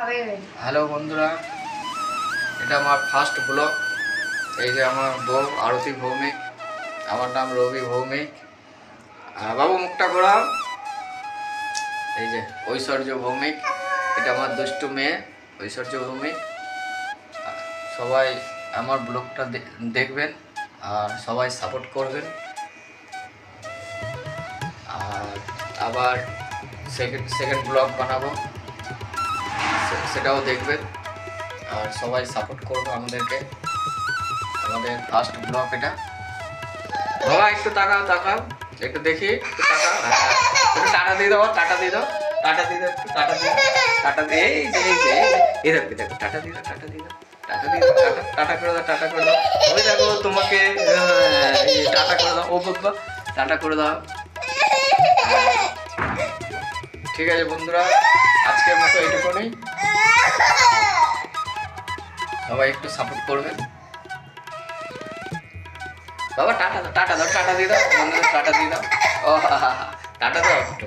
Hello বন্ধুরা, এটা আমার ফার্স্ট ব্লগ। এই যে আমার বউ আরতি ভৌমিক, আমার নাম রবি ভৌমিক। বাবু মুখটা ঘোরাও। এই যে ঐশ্বর্য ভৌমিক, এটা আমার দুষ্টু মেয়ে ঐশ্বর্য ভৌমিক। সবাই আমার ব্লগটা দেখবেন আর সবাই সাপোর্ট করবেন। আর আবার সেকেন্ড ব্লগ বানাবো, সেটাও দেখবেন আর সবাই সাপোর্ট করবে আমাদেরকে। আমাদের ফার্স্ট ব্লগ এটা। বাবা একটু তাকাও একটু দেখি, একটু তাকাও। হ্যাঁ, একটু টাটা দিয়ে দাও, টাটা দিয়ে দাও, টাটা দিয়ে দাও, একটু টাটা দিয়ে দাও, টাটা দিয়ে এই দেখো দেখো, টাটা দিয়ে দাও, টাটা দিয়ে দাও, টাটা দিয়ে দাও, টাটা করে দাও, টাটা করে দাও। ওই দেখো তোমাকে টাটা করে দাও, ও বাবা টাটা করে দাও। ঠিক আছে বন্ধুরা, আজকের মতো এইটুকুনি। সবাই একটু সাপোর্ট করবেন। বাবা টাটা দাও, টাটা দাও, টাটা দিয়ে দাও, বন্ধুদের টাটা দিয়ে দাও। ও টাটা দাও একটু।